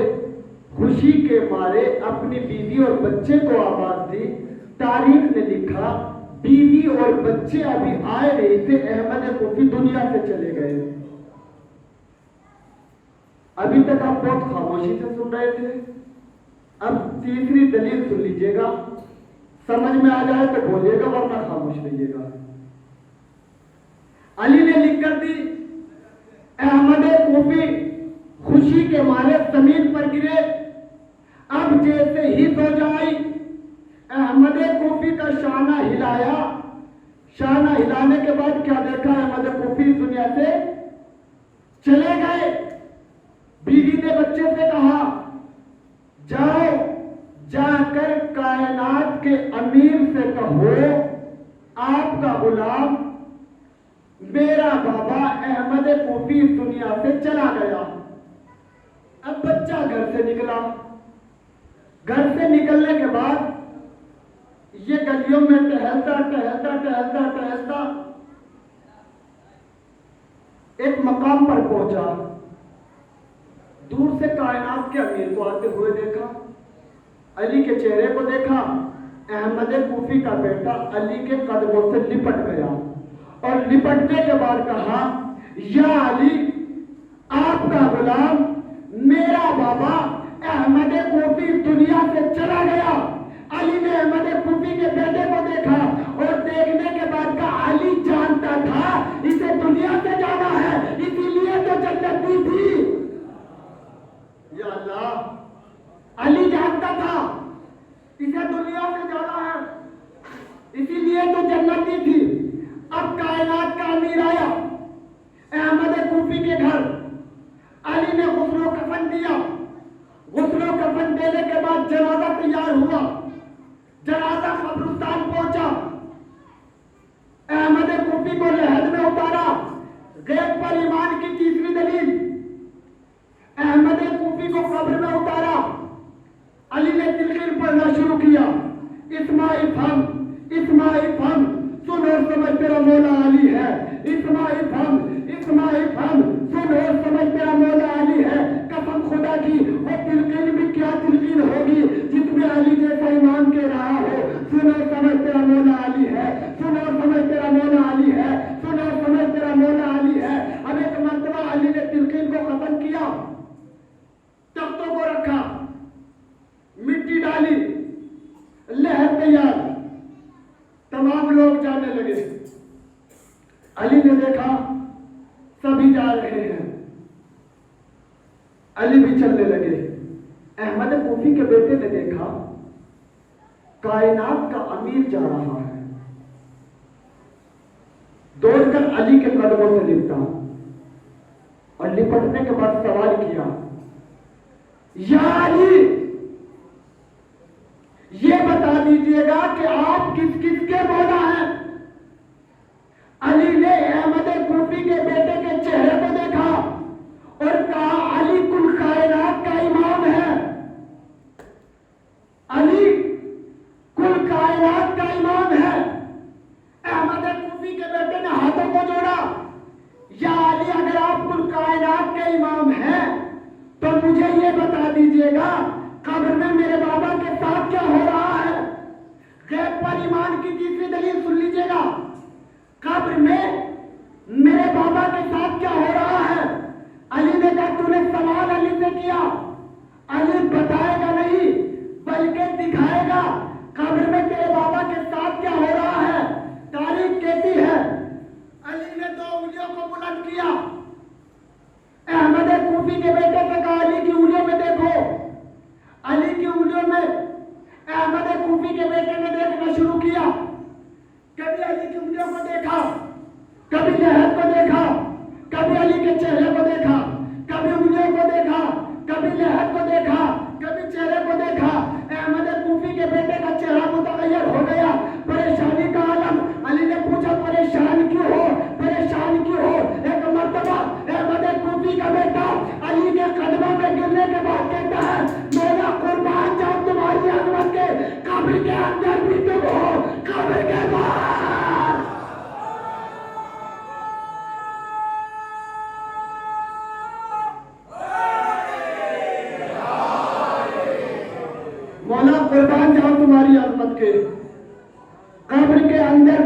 [SPEAKER 1] خوشی کے مارے اپنی بیوی اور بچے کو آواز دی۔ تاریخ نے لکھا بیوی اور بچے ابھی آئے نہیں تھے، احمد کوفی دنیا سے چلے گئے۔ ابھی تک آپ بہت خاموشی سے سن رہے تھے، اب تیسری دلیل سن لیجئے گا، سمجھ میں آ جائے تو بولیے گا ورنہ خاموش رہیے گا۔ علی نے لکھ کر دی، احمد کوفی خوشی کے مارے زمین پر گرے۔ اب جیسے ہی سو جائی احمد کوفی کا شانہ ہلایا۔ شانہ ہلانے کے بعد کیا دیکھا؟ احمد کوفی اس دنیا سے چلے گئے۔ بیوی نے بچے سے کہا، جاؤ جا کر کائنات کے امیر سے کہو آپ کا غلام میرا بابا احمد کوفی اس دنیا سے چلا گیا۔ اب بچہ گھر سے نکلا۔ گھر سے نکلنے کے بعد یہ گلیوں میں ٹہلتا ٹہلتا ٹہلتا ٹہلتا ایک مقام پر پہنچا۔ دور سے کائنات کے امیر کو آتے ہوئے دیکھا، علی کے چہرے کو دیکھا۔ احمد کوفی کا بیٹا علی کے قدموں سے لپٹ گیا اور لپٹنے کے بعد کہا، یا علی آپ کا غلام میرا بابا احمد کوفی دنیا سے چلا گیا۔ علی نے احمد کوفی کے بیٹے کو دیکھا اور دیکھنے کے بعد کہا، علی جانتا تھا اسے دنیا سے جانا ہے، اسی لیے تو جنت دی تھی۔ یا اللہ، علی جانتا تھا اسے دنیا سے جانا ہے، اسی لیے تو جنت دی تھی۔ اب کائنات کا امیر آیا احمد کوفی کے گھر۔ علی نے غسل و کفن دیا۔ غسل و کفن دینے کے بعد جنازہ تیار ہوا۔ جنازہ قبرستان پہنچا۔ احمد کوفی کو لحد میں اتارا۔ غیب پر ایمان کی تیسری دلیل، احمد کوفی کو قبر میں اتارا۔ علی نے تلقین پڑھنا شروع کیا، اسمع افہم اسمع افہم، سن اور سمجھ تیرا مولا علی ہے۔ اسمع افہم اسمع افہم، سن اور سمجھ تیرا مولا علی ہے۔ قسم خدا کی وہ تلقین بھی کیا تلقین ہوگی جس میں علی جیسا ایمان کہہ رہا ہو، سن اور سمجھ تیرا مولا علی ہے، سن اور سمجھ تیرا مولا علی ہے، سن اور سمجھ تیرا مولا علی ہے۔ اب ایک مرتبہ علی نے تلقین کو ختم کیا، تختوں کو رکھا، مٹی ڈالی، لہر تیار، تمام لوگ جانے لگے۔ علی نے دیکھا سبھی جا رہے ہیں، علی بھی چلنے لگے۔ احمد کوفی کے بیٹے نے دیکھا کائنات کا امیر جا رہا ہے، دوڑ کر علی کے قدموں سے لپٹا اور لپٹنے کے بعد سوال کیا، یا علی یہ بتا دیجئے گا کہ آپ کس کس کے مولا ہیں؟ علی نے احمد کوفی کے بیٹے کے چہرے کو دیکھا اور کہا، علی کل کائنات کا امام ہے۔ علی کل کائنات کا امام ہے۔ احمد کوفی کے بیٹے نے ہاتھوں کو جوڑا، یا علی اگر آپ کل کائنات کے امام ہیں تو مجھے یہ بتا دیجئے گا قبر میں میرے بابا کے ساتھ کیا ہو رہا ہے؟ غیب پر ایمان کی تیسری دلیل سن لیجئے گا، قبر میں میرے بابا کے ساتھ کیا ہو رہا ہے؟ علی نے کہا، تو نے سوال علی سے کیا، علی بتائے گا نہیں بلکہ دکھائے گا قبر میں تیرے بابا کے ساتھ کیا ہو رہا ہے۔ تاریخ کہتی ہے علی نے 2 انگلیوں کو بلند کیا۔ احمد کوفی کے بیٹے سے کہا، علی کی انگلیوں میں دیکھو۔ علی کی انگلیوں میں احمد کوفی کے بیٹے نے دیکھنا شروع کیا۔ کبھی علی کی انگلیوں کو دیکھا، کبھی لحد کو دیکھا، کبھی علی کے چہرے کو دیکھا۔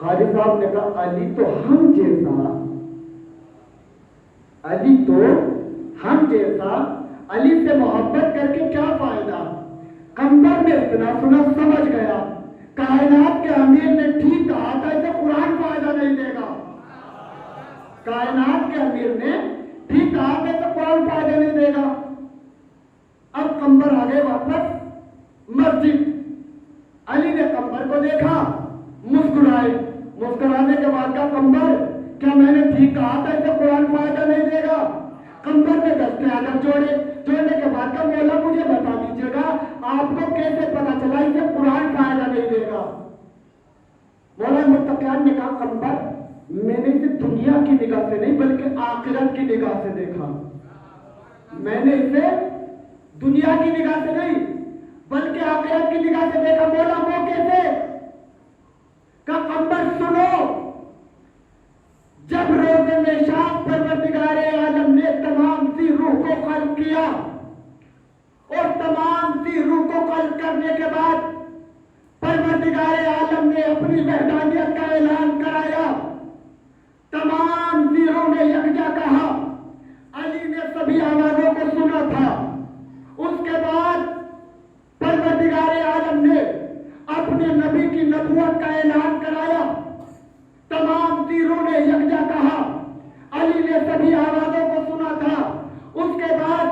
[SPEAKER 1] قاری صاحب نے کہا علی تو ہم جیسا، علی تو ہم جیسا، علی سے محبت کر کے کیا فائدہ؟ قمبر نے اتنا سنا سمجھ گیا، کائنات کے امیر نے ٹھیک کہا تھا، اسے قرآن فائدہ نہیں دے گا۔ کائنات کے امیر نے ٹھیک کہا تھا، اسے قرآن فائدہ نہیں دے گا۔ اب قمبر آگے واپس مسجد، علی نے قمبر کو دیکھا، مسکرائے، مسکرانے کے بعد کہا قمبر کیا میں نے ٹھیک کہا تھا اسے قرآن فائدہ نہیں دے گا؟ قمبر نے دستے ادب جوڑے، جوڑنے کے بعد کہا مولا مجھے بتا دیجیے گا آپ کو کیسے پتا چلا اسے قرآن فائدہ نہیں دے گا؟ مولا متقیان نے کہا قمبر میں نے اسے دنیا کی نگاہ سے نہیں بلکہ آخرت کی نگاہ سے دیکھا، میں نے اسے دنیا کی نگاہ سے نہیں بلکہ آخرت کی نگاہ سے دیکھا۔ مولا وہ کیسے؟ کہ قمبر سنو، جب روز میشاب پروردگار عالم نے تمام سی روح کو خلق کیا اور تمام سی روح کو خلق کرنے کے بعد پروردگار عالم نے اپنی وحدانیت کا اعلان کرایا، تمام سی روح نے یکجا کہا، علی نے سبھی آوازوں کو سنا تھا۔ اس کے بعد پروردگار عالم نے اپنے نبی کی نبوت کا اعلان کرایا، تمام تیروں نے یکجا کہا، علی نے سبھی آوازوں کو سنا تھا۔ اس کے بعد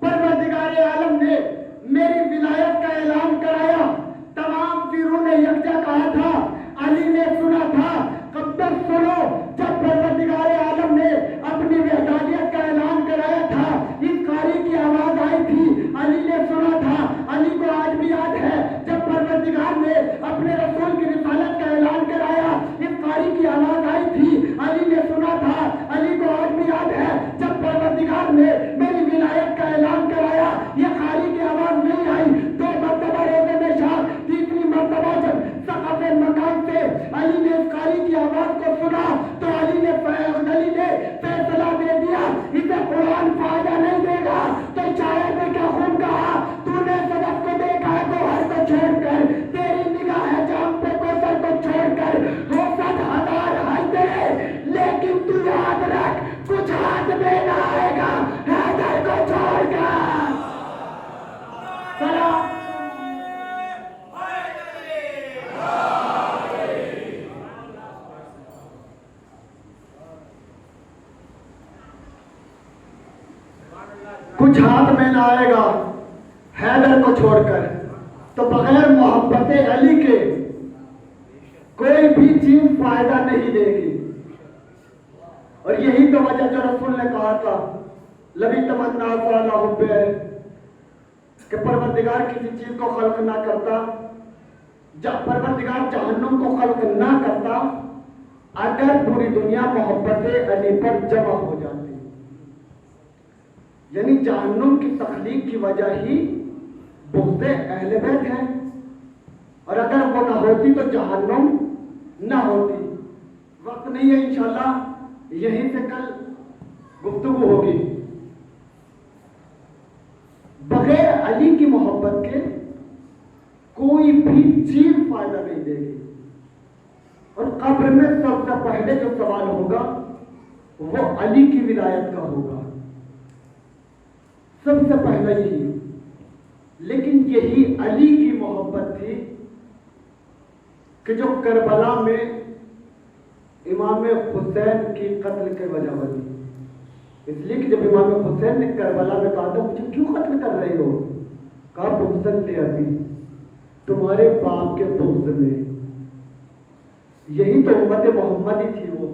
[SPEAKER 1] پروردگار عالم نے میری ولایت کا اعلان کرایا، تمام تیروں نے یکجا کہا تھا، علی نے سنا تھا۔ کب تک سنو، جب پروردگار عالم نے اپنی وحدانیت کا اعلان کرایا تھا، اس قاری کی آواز آئی تھی، علی نے سنا تھا۔ علی کو آج بھی یاد ہے جب پروردگار نے اپنے رسول کی رسالت کا اعلان کرایا، اس قاری کی آواز آئی تھی، علی نے سنا تھا۔ علی کو آج بھی یاد ہے جب پروردگار نے میری ولایت کا اعلان کرایا، یہ قاری کی آواز نہیں آئی۔ دو مرتبہ روزے میں شاہ، تیسری مرتبہ جب سقف مکان سے علی نے اس قاری کی آواز کو سنا تو علی نے فیصلہ دے دیا اسے قرآن فائدہ نہیں دے گا۔ تو شاعر نے کیا خوب کہا، تو نے صدف کو دیکھا ہے گوہر کو چھوڑ کر، تیری نگاہ ہے جام پہ کوثر کو چھوڑ کر، ہو 100,000 حیدر لیکن تو یاد رکھ کچھ ہاتھ میں نہ آئے گا حیدر کو چھوڑ کر۔ سلام کچھ ہاتھ میں نہ آئے گا حیدر کو چھوڑ کر۔ تو بغیر محبت علی کے کوئی بھی چیز فائدہ نہیں دے گی، اور یہی تو وجہ جو رسول نے کہا تھا لبی تمنا فالا حب ہے کہ پروردگار کسی چیز کو خلق نہ کرتا، جب پروردگار جہنم کو خلق نہ کرتا اگر پوری دنیا محبت علی پر جمع ہو جاتی۔ یعنی جہنم کی تخلیق کی وجہ ہی بغض اہل بیت ہے، اور اگر وہ نہ ہوتی تو جہنم نہ ہوتی۔ وقت نہیں ہے، انشاءاللہ یہیں سے کل گفتگو ہوگی۔ بغیر علی کی محبت کے کوئی بھی چیز فائدہ نہیں دے گی، اور قبر میں سب سے پہلے جو سوال ہوگا وہ علی کی ولایت کا ہوگا، سب سے پہلا یہی۔ لیکن یہی علی کی محبت تھی کہ جو کربلا میں امام حسین کی قتل کے وجہ بنی۔ اس لیے کہ جب امام حسین نے کربلا میں کہا تھا مجھے کیوں قتل کر رہے ہو، کہا بغض لابی، تمہارے باپ کے بغض میں۔ یہی تو امت محمدی تھی، وہ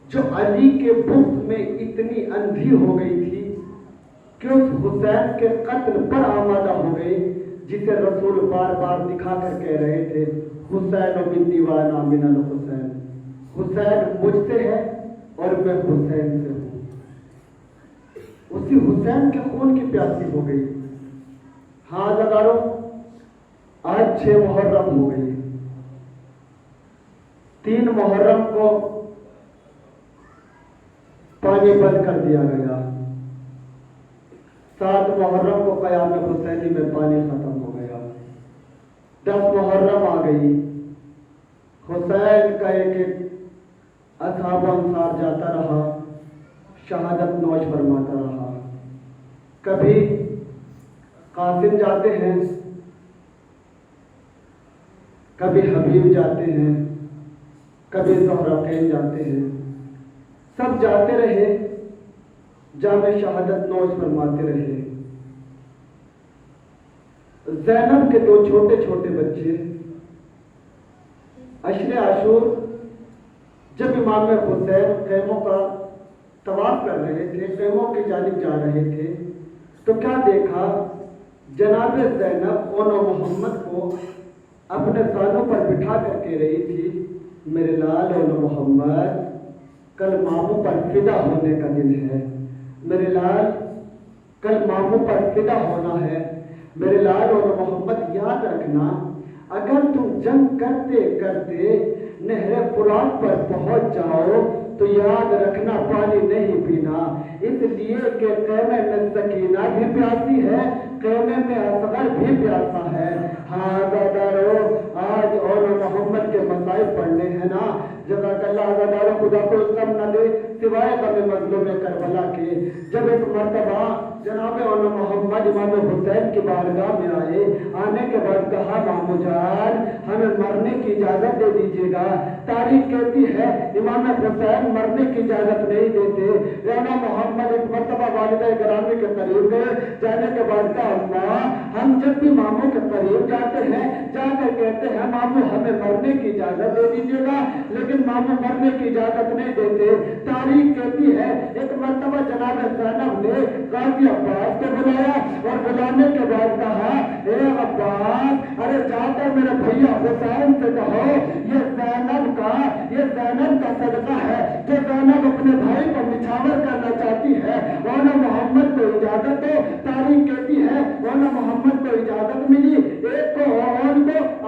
[SPEAKER 1] جو علی کے بغض میں اتنی اندھی ہو گئی تھی کہ اس حسین کے قتل پر آمادہ ہو گئی، جسے رسول بار بار دکھا کر کہہ رہے تھے حسین بن دیوانہ من الحسین، حسین مجھ سے ہے اور میں حسین سے ہوں۔ اسی حسین کے خون کی پیاسی ہو گئی۔ ہاں لگارو، آج 6 محرم ہو گئی، 3 محرم کو پانی بند کر دیا گیا، 7 محرم کو قیام حسینی میں پانی ختم ہو گیا، 10 محرم آ گئی، حسین کا ایک ایک اصحاب و انصار جاتا رہا، شہادت نوش فرماتا رہا۔ کبھی قاسم جاتے ہیں، کبھی حبیب جاتے ہیں، کبھی زہرقین جاتے ہیں، سب جاتے رہے، جام شہادت نوش فرماتے رہے۔ زینب کے دو چھوٹے چھوٹے بچے عشر عاشور جب امام حسین خیموں کا طواف کر رہے تھے، خیموں کی جانب جا رہے تھے، تو کیا دیکھا؟ جناب زینب اون محمد کو اپنے سانوں پر بٹھا کر کے رہی تھی، میرے لال اون محمد، کل ماموں پر فدا ہونے کا دن ہے، میرے لال کل ماموں پر فدا ہونا ہے، میرے لال اور محمد یاد رکھنا، اگر تم جنگ کرتے کرتے نہر فرات پر پہنچ جاؤ تو یاد رکھنا پانی نہیں پینا، اس لیے کہ خیمے میں سکینہ بھی پیاسی ہے، خیمے میں اصغر بھی پیاسا ہے۔ ہاں دادارو، آج اور محمد کے مسائل پڑھنے ہیں نا، جزاک اللہ دادارو، خدا کو غم نہ دے سوائے غم مظلوم کربلا کے۔ جب ایک مرتبہ جناب اور محمد امام حسین کی بارگاہ میں آئے، آنے کے بعد کہا مامو جان ہمیں مرنے کی اجازت دے دیجیے گا، تاریخ کہتی ہے امام حسین مرنے کی اجازت نہیں دیتے۔ رانا محمد ایک مرتبہ والدہ گرامی کے قریب گئے، جانے کے بعد کہا اللہ ہم جب بھی ماموں کے قریب جاتے ہیں، جا کر کہتے ہیں ماموں ہمیں مرنے کی اجازت دے دیجیے گا، لیکن ماموں مرنے کی اجازت نہیں دیتے۔ تاریخ کہتی ہے ایک مرتبہ جناب زینب نے غازی عباس کو بلایا اور بلانے کے بعد کہا اے عباس، ارے جا کر میرے بھیا حسین سے کہو یہ زینب کا صدقہ ہے جو زینب اپنے بھائی کو نچھاور کرنا چاہتی ہے، مولانا محمد کو اجازت دو۔ تاریخ کہتی ہے مولانا محمد کو اجازت ملی، ایک کو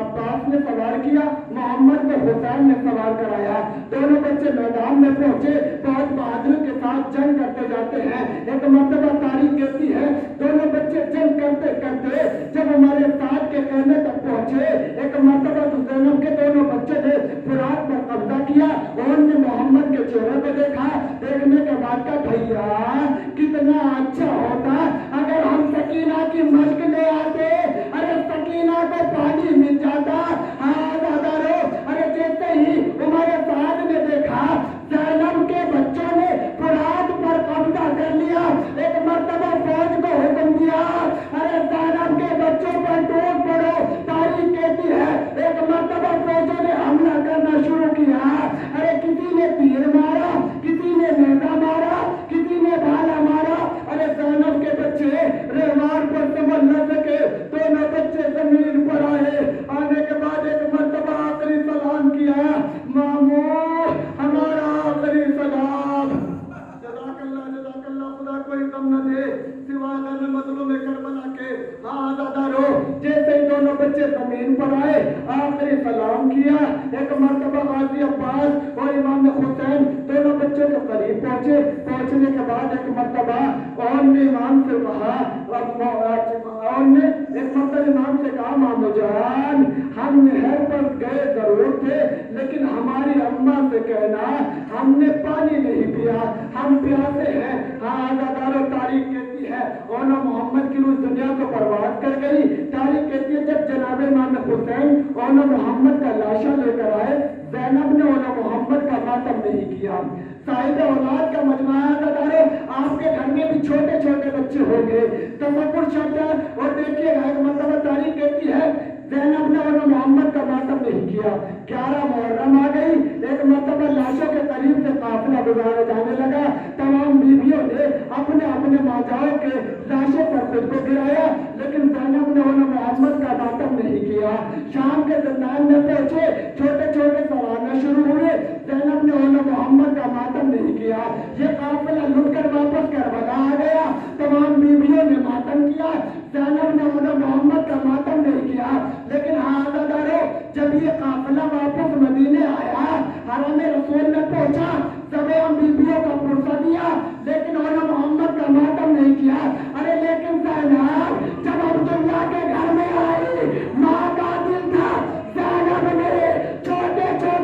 [SPEAKER 1] عباس نے سوار کیا، محمد کو حسین نے سوار کرایا، دونوں بچے میدان میں پہنچے، بہت بہادری کے ساتھ جنگ کرتے جاتے ہیں۔ ایک مرتبہ تاریخ کہتی ہے دونوں بچے جنگ کرتے کرتے جب ہمارے ساتھ کے خیمے تک پہنچے، ایک مرتبہ تو زینب کے دونوں بچے نے فرات پر قبضہ کیا، انہوں نے محمد کے چہرے کو دیکھا، دیکھنے کے بعد کا بھیا کتنا اچھا ہوتا اگر ہم سکینہ کی مشق لے آتے، ارے سکینہ کو پانی مل جاتا۔ ہاں دادارو، ارے جیسے ہی ہمارے ساتھ نے دیکھا زینب کے بچوں نے فرات پر قبضہ کر لیا، ایک مرتبہ فوج کو حکم دیا ارے زینب کے بچوں پر ٹوٹ پڑو۔ تاریخ کہتی ہے ایک مرتبہ فوجوں نے حملہ کرنا شروع کیا، ارے کسی نے تیر مارا، کسی نے نیزہ مارا، کسی نے بھالا مارا، ارے زینب کے بچے ریوار پر سنبھل نہ سکے، دونوں بچے زمین پر آئے، آنے کے بعد ایک مرتبہ آخری سلام کیا، مامو ہمارا آخری سلام۔ جزاک اللہ خدا کوئی غم نہ دے سوا غم مظلوم کربلا کے۔ ہاں دادارو، جیسے ہی دونوں بچے زمین پر آئے آخری سلام کیا، ایک مرتبہ غازی عباس اور امام حسین دونوں بچوں کے قریب پہنچے، پہنچنے کے بعد ایک مرتبہ اور نے امام سے کہا، اور نے ایک مرتبہ امام سے کہا مامو جان ہم نہر پر گئے ضرور تھے لیکن ہماری اماں سے کہنا ہم نے پانی نہیں پیا، ہم پیاسے ہیں۔ ہاں دادارو، تاریخ کہتی ہے اونا محمد کی روح دنیا کو برباد کر گئی۔ تاریخ کہتی ہے جب جناب امام حسین اونا محمد کا لاشا لے کر آئے، زینب نے اونا محمد کا ماتم نہیں کیا۔ صاحب اولاد کا مجموعہ دادارو، آپ کے گھر میں بھی چھوٹے چھوٹے بچے ہوں گے، تصور شبد اور دیکھیے گا ایک مرتبہ تاریخ کہتی ہے زینب نے اونا محمد کا ماتم نہیں کیا۔ 11 محرم آ گئی، ایک مرتبہ لاشوں کے قریب سے قافلہ گزارا جانے لگا، تمام بیویوں نے اپنے اپنے ماجاؤں کے لاشوں پر خود کو گرایا، لیکن زینب نے اونا محمد کا ماتم نہیں کیا۔ شام کے زندان میں پہنچے، چھوٹے چھوٹے سوالنا شروع ہوئے، زینب نے اونا محمد کا ماتم نہیں کیا۔ یہ قافلہ لٹ کر واپس کربلا آ گیا، تمام بیویوں نے ماتم کیا، زینب نے اونا محمد کا ماتم نہیں کیا۔ لیکن عزادارو، جب یہ قافلہ واپس مدینے آیا، حرم رسول میں پہنچا، تمام بیویوں کا پرسہ دیا، لیکن اونا محمد کا ماتم نہیں کیا۔ ارے لیکن زینب جب عبداللہ کے گھر میں آئی، ماں کا دل تھا، زینب نے چھوٹے چھوٹے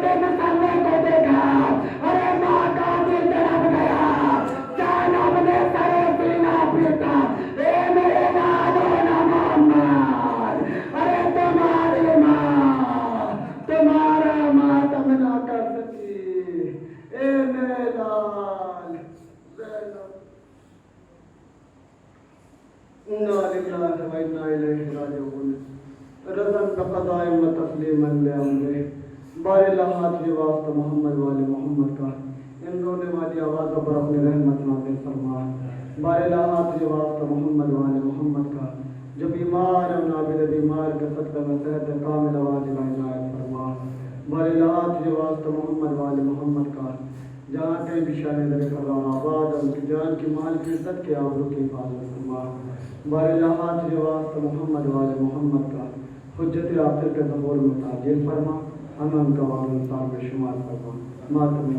[SPEAKER 1] تسلیما لعمره بار اللہ تجھے واسطہ محمد والے محمد کا ان رونے والی آوازوں پر اپنی رحمت نازل فرما بار اللہ تجھے واسطہ محمد والے محمد کا جو بیمار ہے نابل بیمار کا صدقہ و صحت کامل آواز عنایت فرما بار اللہ تجھے واسطہ محمد والے محمد کا جہاں کہیں بھی شان در کرام آباد ان کی جان کی مال کی عزت کے آبرو کی حفاظت فرما بار اللہ تجھے واسطہ محمد والے محمد کا حجت آخر کے ظہور میں تعجیل فرما ہم کا وعد انسان میں شمار فرما ماتم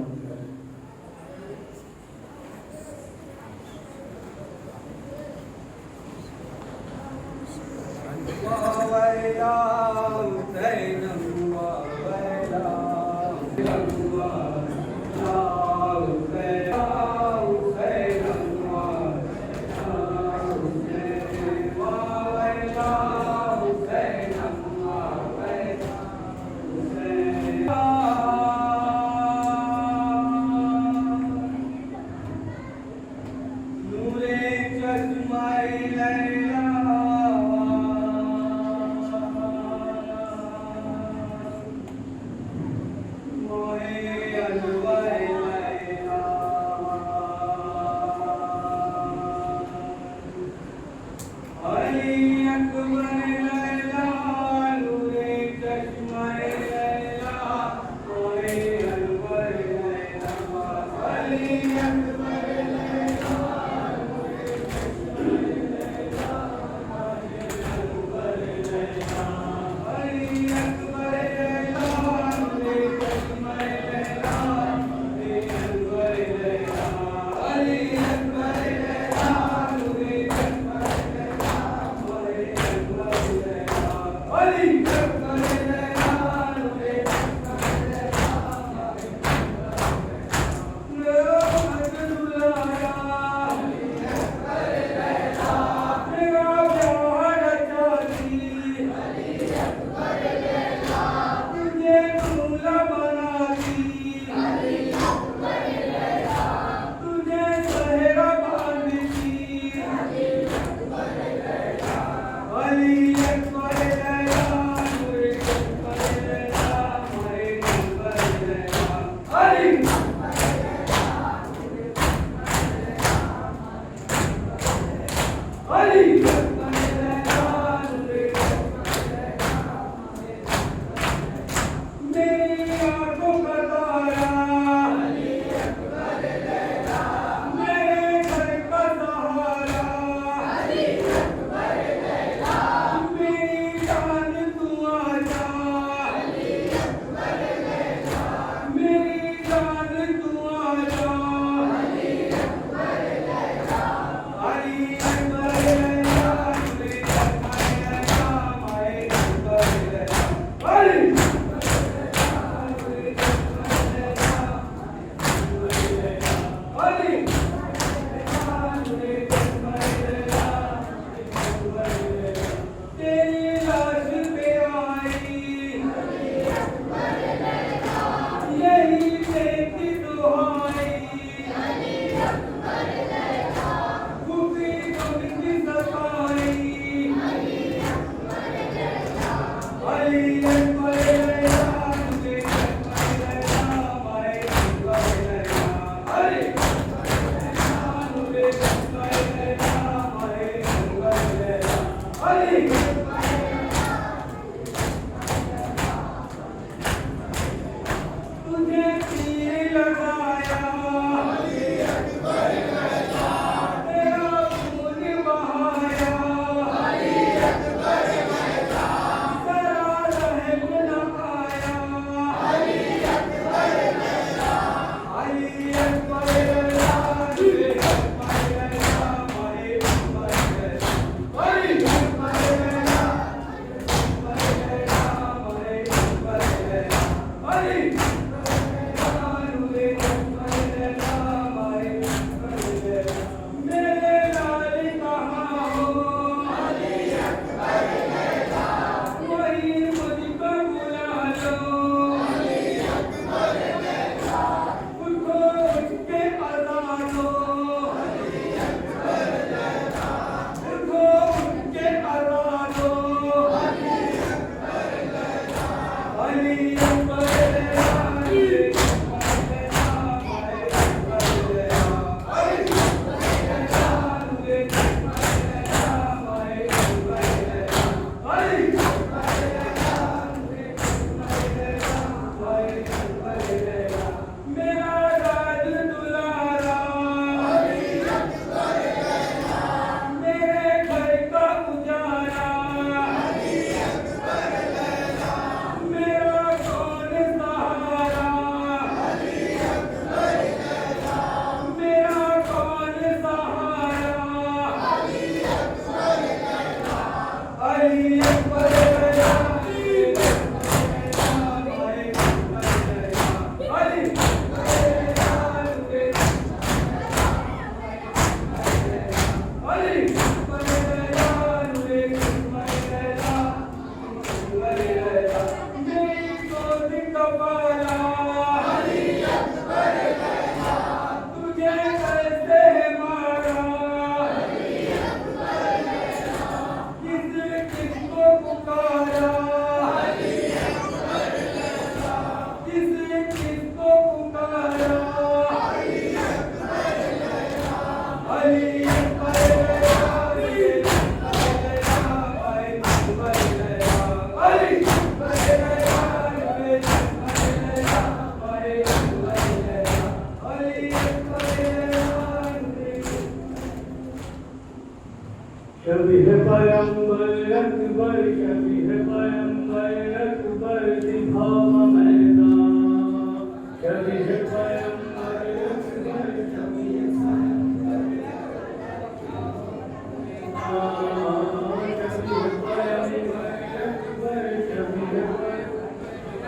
[SPEAKER 2] کبھی ہے پیغمبر اکبر کبھی ہے پیغمبر اکبر دکھاوا میدان کبھی ہے پیغمبر اکبر کبھی ہے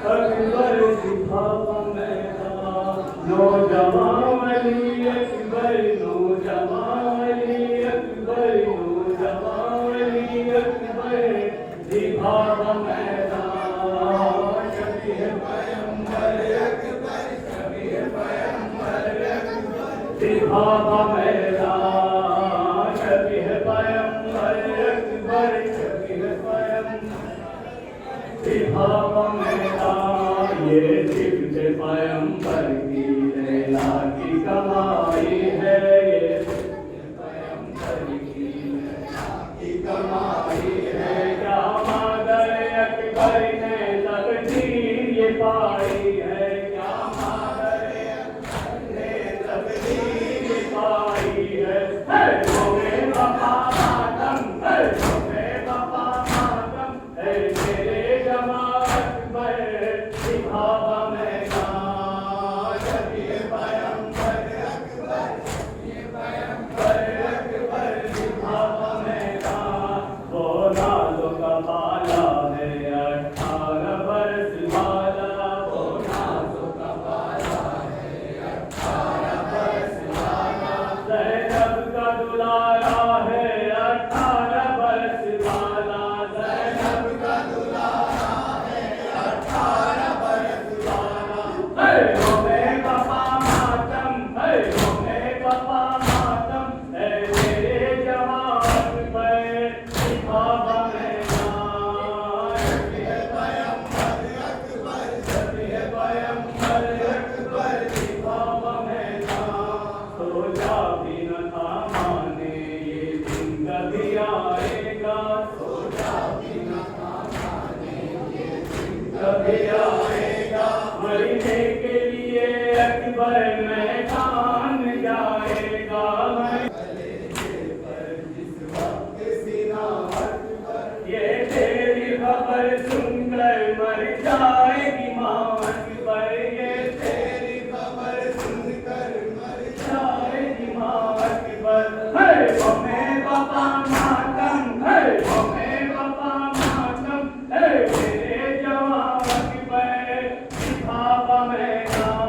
[SPEAKER 2] اکبر دکھاوا میدان نوجوان علی اکبر نوجوان علی اکبر دکھاوا میدان کبھی ہے پیغمبر اکبر کبھی ہے پیغمبر اکبر دکھاوا میدان کبھی ہے پیغمبر اکبر کبھی ہے پیغمبر دکھاوا میدان یہ صفت پیغمبر کی لیلا کی کمائی ہے یہ صفت پیغمبر کی لیلا کی کمائی ہے کیا مادر اکبر نے تقدیر یہ پائی ہے کیا مادر اکبر نے تقدیر یہ پائی ہے تمہیں وفا ماتم تمہیں وفا ماتم میرے جماعت اکبر دکھاوا میدان کبھی ہے پیغمبر اکبر یہ پیغمبر اکبر دکھاوا میدان وہ نازو کا بالا ہے 18 برس والا وہ نازو کا بالا ہے 18 برس والا زینب کا دلارا ہے 18 برس والا زینب کا دلارا ہے 18 برس والا تمہیں وفا ماتم تمہیں وفا ماتم میرے جوان پر دکھاوا میدان کبھی ہے پیغمبر اکبر کبھی ہے پیغمبر اکبر دکھاوا میدان سوچا بھی نہ تھا مانے یہ دن کبھی آئے گا سوچا بھی نہ تھا مانے یہ دن کبھی آئے گا مرنے کے لیے اکبر میدان جائے گا کلیجے پر جس وقت سینہ اکبر یہ تیری خبر سن کر مر جائے گی ماں اکبر یہ تیری خبر سن کر مر جائے گی ماں اکبر تمہیں وفا ماتم تمہیں وفا ماتم میرے جوان اکبر دکھاوا میدان